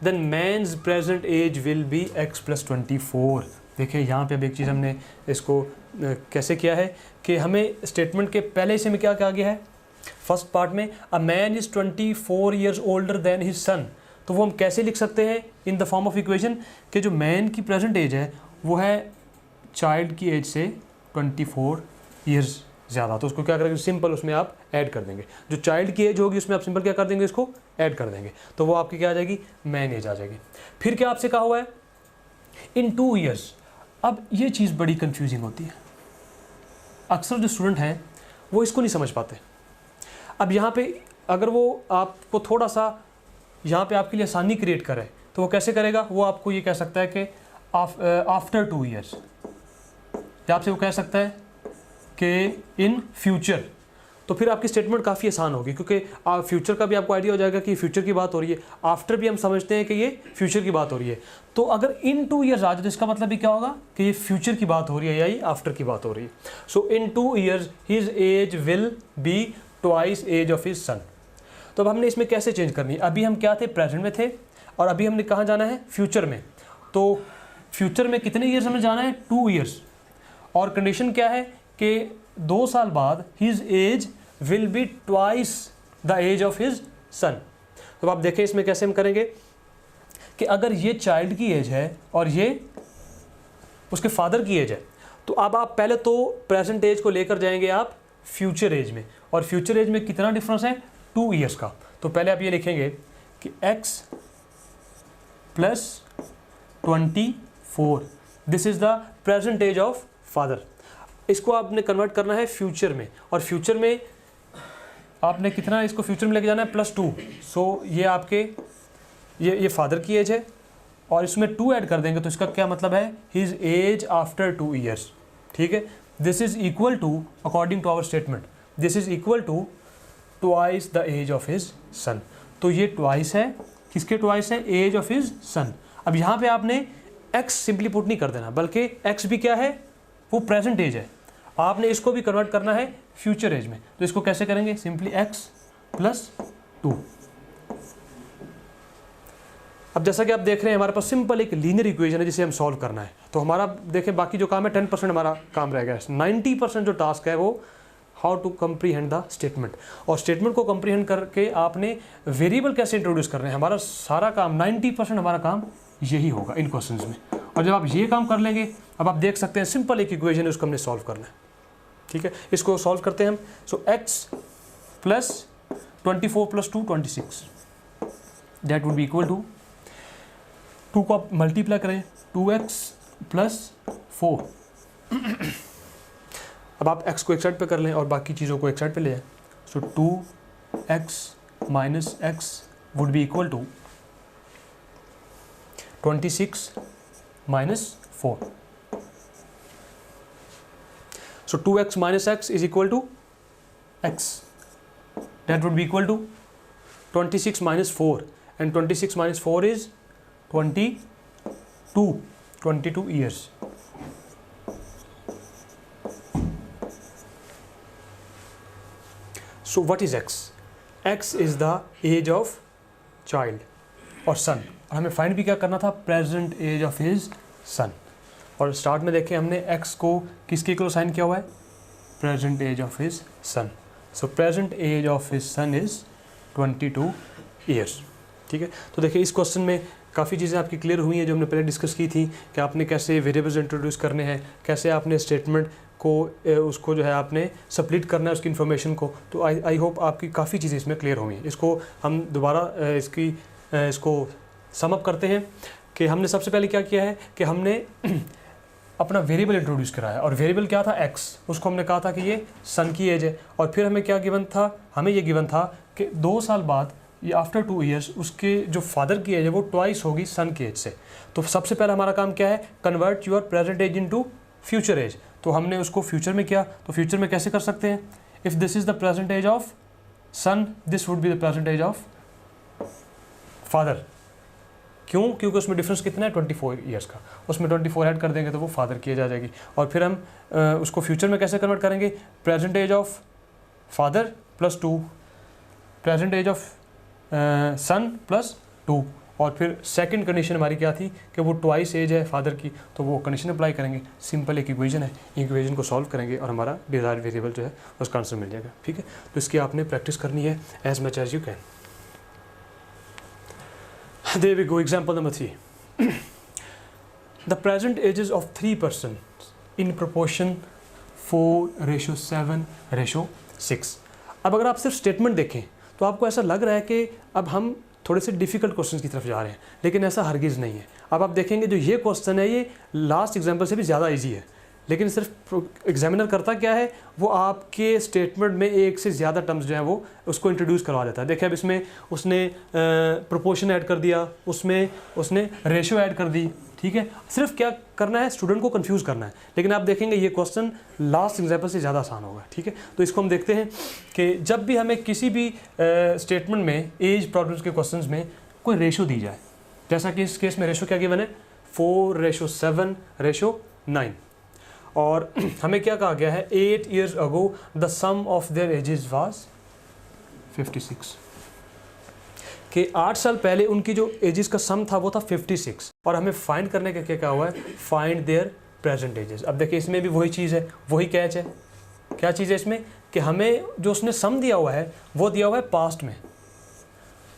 Then man's present age will be x plus 24। देखिए यहाँ पे अब एक चीज़ हमने इसको कैसे किया है कि हमें स्टेटमेंट के पहले से में क्या कहा गया है, फर्स्ट पार्ट में a man is 24 years older than his son, तो वो हम कैसे लिख सकते हैं in the form of equation कि जो मैन की प्रेजेंट एज है वो है चाइल्ड की एज से 24 ईयर्स ज़्यादा। तो उसको क्या करेंगे, सिंपल उसमें आप ऐड कर देंगे, जो चाइल्ड की एज होगी उसमें आप सिंपल क्या कर देंगे, इसको ऐड कर देंगे, तो वो आपकी क्या आ जाएगी, मैन एज आ जाएगी। फिर क्या आपसे कहा हुआ है, इन 2 ईयर्स। अब ये चीज़ बड़ी कंफ्यूजिंग होती है, अक्सर जो स्टूडेंट हैं वो इसको नहीं समझ पाते। अब यहाँ पे अगर वो आपको थोड़ा सा यहाँ पे आपके लिए आसानी क्रिएट करे तो वो कैसे करेगा, वो आपको ये कह सकता है कि आफ्टर 2 ईयर्स, या आपसे वो कह सकता है कि इन फ्यूचर। तो फिर आपकी स्टेटमेंट काफ़ी आसान होगी, क्योंकि फ्यूचर का भी आपको आइडिया हो जाएगा कि फ्यूचर की बात हो रही है, आफ्टर भी हम समझते हैं कि ये फ्यूचर की बात हो रही है। तो अगर इन 2 ईयर्स आ जाए तो इसका मतलब भी क्या होगा कि ये फ्यूचर की बात हो रही है या ये आफ्टर की बात हो रही है। So in 2 years his age will be twice age of his son. तो अब हमने इसमें कैसे चेंज करनी है, अभी हम क्या थे, प्रेजेंट में थे, और अभी हमने कहाँ जाना है, फ्यूचर में। तो फ्यूचर में कितने ईयर्स हमें जाना है, 2 ईयर्स, और कंडीशन क्या है कि 2 साल बाद his age will be twice the age of his son. तो आप देखें इसमें कैसे हम करेंगे कि अगर ये चाइल्ड की एज है और ये उसके फादर की एज है, तो अब आप पहले तो प्रेजेंट एज को लेकर जाएंगे आप फ्यूचर एज में, और फ्यूचर एज में कितना डिफरेंस है, 2 ईयर्स का। तो पहले आप ये लिखेंगे कि x plus 24, this is the present age of father. इसको आपने कन्वर्ट करना है फ्यूचर में, और फ्यूचर में आपने कितना इसको फ्यूचर में लेके जाना है, +2। सो ये आपके ये फादर की एज है, और इसमें 2 ऐड कर देंगे तो इसका क्या मतलब है, हिज एज आफ्टर 2 ईयर्स, ठीक है। This is equal to, according to our statement, this is equal to twice the age of his son. तो ये ट्वाइस है, किसके ट्वाइस है, एज ऑफ हिज सन। अब यहाँ पे आपने x सिंपली पुट नहीं कर देना, बल्कि x भी क्या है, वो प्रेजेंट एज है, आपने इसको भी कन्वर्ट करना है फ्यूचर एज में। तो इसको कैसे करेंगे, सिंपली x प्लस 2। अब जैसा कि आप देख रहे हैं हमारे पास सिंपल एक लीनियर इक्वेशन है जिसे हम सॉल्व करना है। तो हमारा देखें बाकी जो काम है 10% हमारा काम रह गया, 90% जो टास्क है वो how to comprehend the statement, और स्टेटमेंट को कम्प्रीहेंड करके आपने वेरिएबल कैसे इंट्रोड्यूस करने हैं, हमारा सारा काम 90% हमारा काम यही होगा इन क्वेश्चंस में। और जब आप ये काम कर लेंगे, अब आप देख सकते हैं सिंपल एक इक्वेशन है, उसको हमने सॉल्व करना है, ठीक है। इसको सॉल्व करते हैं हम। So x plus 24 plus 2 26, that would be equal to 2 को आप मल्टीप्लाई करें, 2x प्लस 4। अब आप x को एक साइड पे कर लें और बाकी चीज़ों को एक साइड पे ले जाएं। So 2x minus x would be equal to 26 minus 4. So 2x minus x is equal to x. That would be equal to 26 minus 4, and 26 minus 4 is 22 years. So what is x? X is the age of child or son. और हमें find भी क्या करना था, present age of his son. और start में देखें हमने x को किसके इक्वल साइन किया हुआ है, present age of his son. So present age of his son is 22 years. ठीक है, तो देखिए इस क्वेश्चन में काफ़ी चीज़ें आपकी क्लियर हुई हैं जो हमने पहले डिस्कस की थी कि आपने कैसे वेरिएबल्स इंट्रोड्यूस करने हैं, कैसे आपने स्टेटमेंट को उसको जो है आपने सप्लिट करना है उसकी इन्फॉर्मेशन को। तो आई होप आपकी काफ़ी चीज़ें इसमें क्लियर हुई हैं। इसको हम दोबारा इसको सम अप करते हैं कि हमने सबसे पहले क्या किया है कि हमने अपना वेरिएबल इंट्रोड्यूस करा है, और वेरिएबल क्या था x, उसको हमने कहा था कि ये सन की एज है। और फिर हमें क्या गिवन था, हमें ये गिवन था कि 2 साल बाद ये आफ्टर 2 ईयर्स उसके जो फादर की एज है वो ट्वाइस होगी सन की एज से। तो सबसे पहले हमारा काम क्या है, convert your present age into future age. तो हमने उसको फ्यूचर में किया। तो फ्यूचर में कैसे कर सकते हैं, if this is the present age of son, this would be the present age of father. क्यों? क्योंकि उसमें डिफरेंस कितना है, 24 ईयर्स का। उसमें 24 ऐड कर देंगे तो वो फादर की एज आ जाएगी। और फिर हम उसको फ्यूचर में कैसे कन्वर्ट करेंगे, present age of father plus 2, present age of son plus 2। और फिर सेकंड कंडीशन हमारी क्या थी कि वो ट्वाइस एज है फादर की, तो वो कंडीशन अप्लाई करेंगे। सिंपल एक इक्वेशन है, इक्वेशन को सॉल्व करेंगे और हमारा डिजायर्ड वेरिएबल जो है उसका आंसर मिल जाएगा। ठीक है, तो इसकी आपने प्रैक्टिस करनी है as much as you can. There we go, example number 3. The present ages of 3 persons in proportion 4:7:6। अब अगर आप सिर्फ स्टेटमेंट देखें तो आपको ऐसा लग रहा है कि अब हम थोड़े से डिफ़िकल्ट क्वेश्चन की तरफ जा रहे हैं, लेकिन ऐसा हरगिज़ नहीं है। अब आप देखेंगे जो ये क्वेश्चन है ये लास्ट एग्जाम्पल से भी ज़्यादा ईजी है, लेकिन सिर्फ एग्जामिनर करता क्या है, वो आपके स्टेटमेंट में एक से ज़्यादा टर्म्स जो है वो उसको इंट्रोड्यूस करवा देता है। देखिए अब इसमें उसने प्रोपोर्शन ऐड कर दिया, उसमें उसने रेशियो ऐड कर दी। ठीक है, सिर्फ क्या करना है, स्टूडेंट को कंफ्यूज करना है। लेकिन आप देखेंगे ये क्वेश्चन लास्ट एग्जाम्पल से ज़्यादा आसान होगा। ठीक है, तो इसको हम देखते हैं कि जब भी हमें किसी भी स्टेटमेंट में एज प्रॉब्लम्स के क्वेश्चन में कोई रेशियो दी जाए, जैसा कि इस केस में रेशियो क्या गिवन है, 4:7:9। और हमें क्या कहा गया है, 8 years ago the sum of their ages was 56। कि 8 साल पहले उनकी जो एजेस का सम था वो था 56, और हमें फाइंड करने का क्या हुआ है, फाइंड देयर प्रेजेंट एजेस। अब देखिए इसमें भी वही चीज़ है, वही कैच है। क्या चीज़ है इसमें कि हमें जो उसने सम दिया हुआ है वो दिया हुआ है पास्ट में,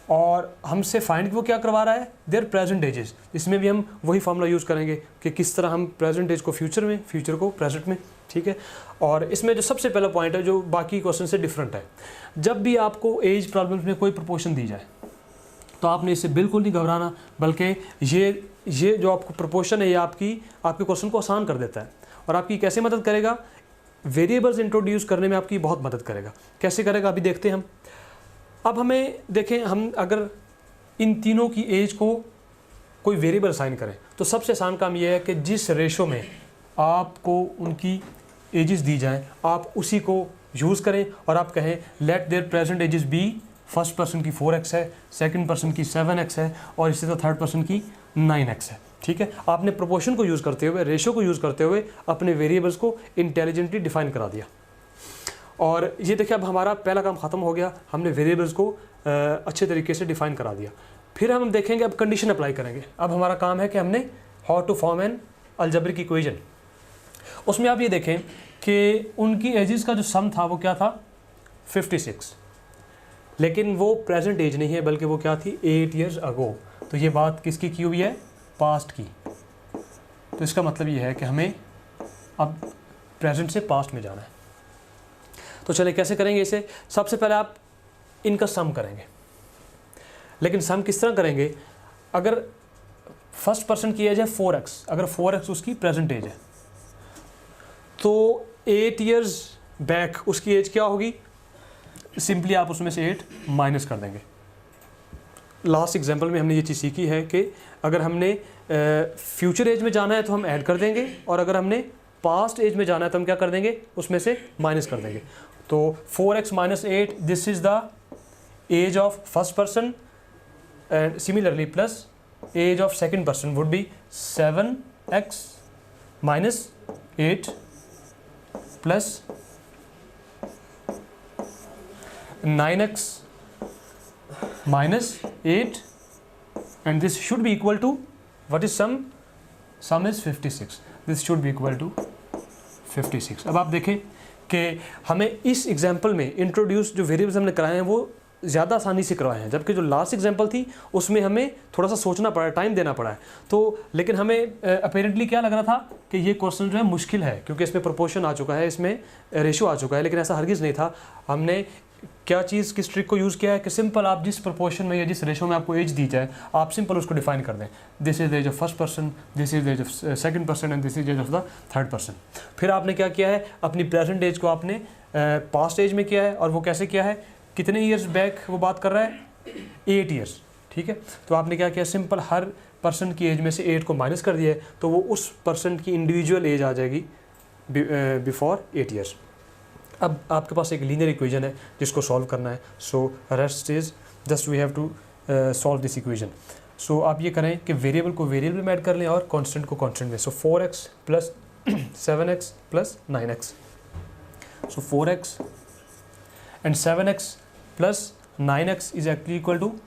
और हमसे फाइंड वो क्या करवा रहा है, देयर प्रेजेंट एजेस। इसमें भी हम वही फार्मूला यूज़ करेंगे कि किस तरह हम प्रेजेंट एज को फ्यूचर में, फ्यूचर को प्रेजेंट में। ठीक है, और इसमें जो सबसे पहला पॉइंट है जो बाकी क्वेश्चन से डिफरेंट है, जब भी आपको एज प्रॉब्लम्स में कोई प्रोपोर्शन दी जाए तो आपने इससे बिल्कुल नहीं घबराना, बल्कि ये जो आपको प्रोपोर्शन है ये आपके क्वेश्चन को आसान कर देता है। और आपकी कैसे मदद करेगा, वेरिएबल्स इंट्रोड्यूस करने में आपकी बहुत मदद करेगा। कैसे करेगा अभी देखते हैं हम। अब हमें देखें, हम अगर इन तीनों की एज को कोई वेरिएबल असाइन करें तो सबसे आसान काम यह है कि जिस रेशो में आपको उनकी एजेस दी जाएं आप उसी को यूज़ करें, और आप कहें let their present ages be, first person की 4x है, सेकंड पर्सन की 7x है, और इसी तरह थर्ड पर्सन की 9x है। ठीक है, आपने प्रोपोर्शन को यूज़ करते हुए, रेशो को यूज़ करते हुए अपने वेरिएबल्स को इंटेलिजेंटली डिफाइन करा दिया। और ये देखिए अब हमारा पहला काम ख़त्म हो गया, हमने वेरिएबल्स को अच्छे तरीके से डिफाइन करा दिया। फिर हम देखेंगे अब कंडीशन अप्लाई करेंगे। अब हमारा काम है कि हमने how to form an algebraic equation. उसमें आप ये देखें कि उनकी एजेस का जो सम था वो क्या था, 56, लेकिन वो प्रेजेंट एज नहीं है बल्कि वो क्या थी, 8 years ago। तो ये बात किसकी की हुई है, पास्ट की। तो इसका मतलब ये है कि हमें अब प्रेजेंट से पास्ट में जाना है। तो चलिए कैसे करेंगे इसे। सबसे पहले आप इनका सम करेंगे, लेकिन सम किस तरह करेंगे, अगर फर्स्ट पर्सन की एज है 4x, अगर 4x उसकी प्रेजेंट एज है तो 8 years बैक उसकी एज क्या होगी, सिंपली आप उसमें से 8 माइनस कर देंगे। लास्ट एग्जांपल में हमने ये चीज़ सीखी है कि अगर हमने फ्यूचर एज में जाना है तो हम ऐड कर देंगे, और अगर हमने पास्ट एज में जाना है तो हम क्या कर देंगे, उसमें से माइनस कर देंगे। तो 4x - 8, this is the age of first person, and similarly plus age of second person would be 7x - 8 plus 9x - 8, and this should be equal to, what is sum? Sum is 56. This should be equal to 56. अब आप देखें कि हमें इस example में introduce जो variables हमने कराए हैं वो ज़्यादा आसानी से करवाए हैं, जबकि जो लास्ट एग्जांपल थी उसमें हमें थोड़ा सा सोचना पड़ा, टाइम देना पड़ा है। तो लेकिन हमें अपेरेंटली क्या लग रहा था कि ये क्वेश्चन जो है मुश्किल है, क्योंकि इसमें प्रोपोर्शन आ चुका है, इसमें रेशो आ चुका है, लेकिन ऐसा हरगिज़ नहीं था। हमने क्या चीज़ किस ट्रिक को यूज़ किया है कि सिंपल आप जिस प्रोपोर्शन में या जिस रेशो में आपको एज दी जाए, आप सिंपल उसको डिफाइन कर दें। This is the age of first person, this is the age of second person and this is age of the third person. फिर आपने क्या किया है, अपनी प्रेजेंट एज को आपने पास्ट एज में किया है, और वो कैसे किया है, कितने ईयर्स बैक वो बात कर रहा है, 8 ईयर्स, ठीक है। तो आपने क्या किया, सिंपल हर पर्सन की एज में से 8 को माइनस कर दिया है, तो वो उस पर्सन की इंडिविजुअल एज आ जाएगी बिफोर 8 ईयर्स। अब आपके पास एक लीनियर इक्वेशन है जिसको सॉल्व करना है। So rest is just we have to solve this equation. So आप ये करें कि वेरिएबल को वेरिएबल में ऐड कर लें और कांस्टेंट को कांस्टेंट में। सो 4x plus 7x plus 9x। So 4x and 7x plus 9x is actually equal to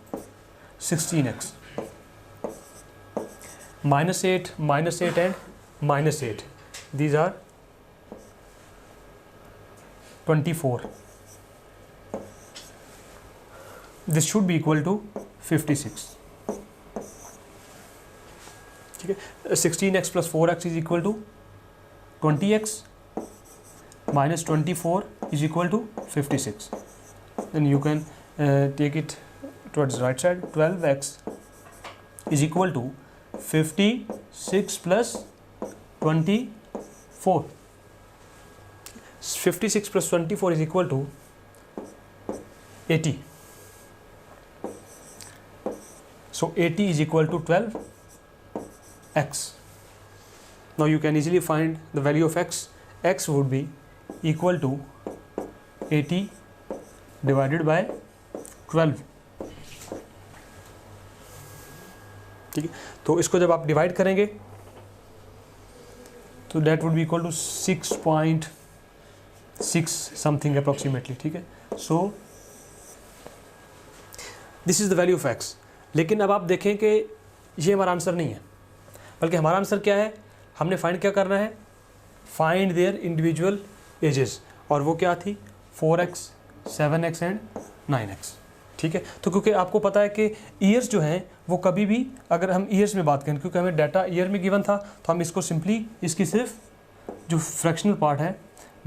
16x. Minus 8 and minus 8. These are 24. This should be equal to 56. ठीक है, 16x plus 4x is equal to 20x minus 24 is equal to 56. Then you can take it towards the right side. 12x is equal to 56 plus 24. 56 plus 24 is equal to 80. So 80 is equal to 12x. Now you can easily find the value of x. X would be equal to 80 divided by 12. ठीक है, तो इसको जब आप divide करेंगे तो that would be equal to 6.6 something approximately. ठीक है, so this is the value of x. लेकिन अब आप देखें कि ये हमारा आंसर नहीं है, बल्कि हमारा आंसर क्या है, हमने फाइंड क्या करना है, फाइंड देयर इंडिविजुअल एजेस, और वो क्या थी 4x 7x एंड 9x। ठीक है, तो क्योंकि आपको पता है कि ईयर्स जो हैं वो कभी भी, अगर हम ईयर्स में बात करें, क्योंकि हमें डाटा ईयर में गिवन था, तो हम इसको सिंपली इसकी सिर्फ जो फ्रैक्शनल पार्ट है,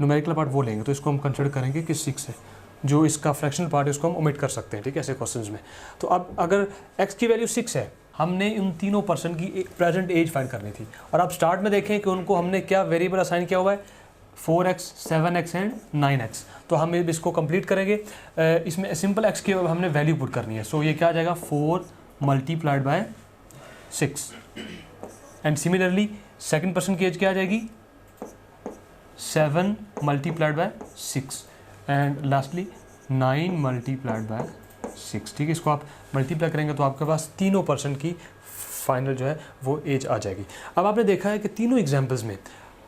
न्यूमेरिकल पार्ट वो लेंगे, तो इसको हम कंसिडर करेंगे कि 6 है, जो इसका फ्रैक्शनल पार्ट है उसको हम ओमिट कर सकते हैं। ठीक है, ऐसे क्वेश्चंस में। तो अब अगर x की वैल्यू 6 है, हमने उन तीनों पर्सन की एक प्रेजेंट एज फाइंड करनी थी, और आप स्टार्ट में देखें कि उनको हमने क्या वेरिएबल असाइन किया हुआ है, 4x 7x एंड 9x। तो हम इसको कंप्लीट करेंगे। इसमें सिंपल x की हमने वैल्यू पुट करनी है। सो ये क्या आ जाएगा, 4 multiplied by 6। And similarly second person की एज क्या आ जाएगी, 7 multiplied by 6 and lastly 9 multiplied by 6। ठीक है, इसको आप मल्टीप्लाई करेंगे तो आपके पास तीनों पर्सन की फाइनल जो है वो एज आ जाएगी। अब आपने देखा है कि तीनों एग्जाम्पल्स में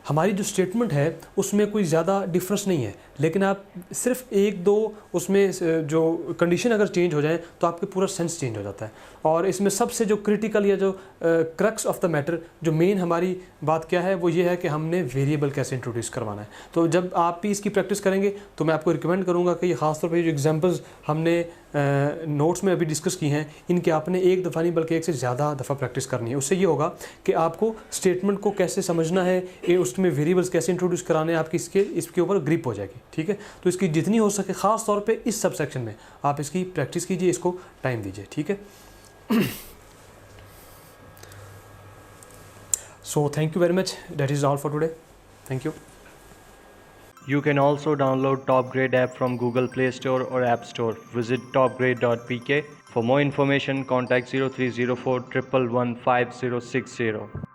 हमारी जो स्टेटमेंट है उसमें कोई ज़्यादा डिफरेंस नहीं है, लेकिन आप सिर्फ एक दो उसमें जो कंडीशन अगर चेंज हो जाए तो आपके पूरा सेंस चेंज हो जाता है। और इसमें सबसे जो क्रिटिकल या जो क्रक्स ऑफ द मैटर, जो मेन हमारी बात क्या है, वो ये है कि हमने वेरिएबल कैसे इंट्रोड्यूस करवाना है। तो जब आप भी इसकी प्रैक्टिस करेंगे तो मैं आपको रिकमेंड करूँगा कि ये खासतौर पर जो एग्जाम्पल्स हमने नोट्स में अभी डिस्कस की हैं, इनके आपने एक दफ़ा नहीं बल्कि एक से ज़्यादा दफ़ा प्रैक्टिस करनी है। उससे ये होगा कि आपको स्टेटमेंट को कैसे समझना है, ये उसमें वेरिएबल्स कैसे इंट्रोड्यूस कराने हैं, आपकी इसके ऊपर ग्रिप हो जाएगी। ठीक है, तो इसकी जितनी हो सके, ख़ास तौर पे इस सब सेक्शन में आप इसकी प्रैक्टिस कीजिए, इसको टाइम दीजिए। ठीक है, so thank you very much, that is all for today, thank you. You can also download TopGrade app from Google Play Store or App Store. Visit topgrade.pk. For more information, contact 0304 111 5060.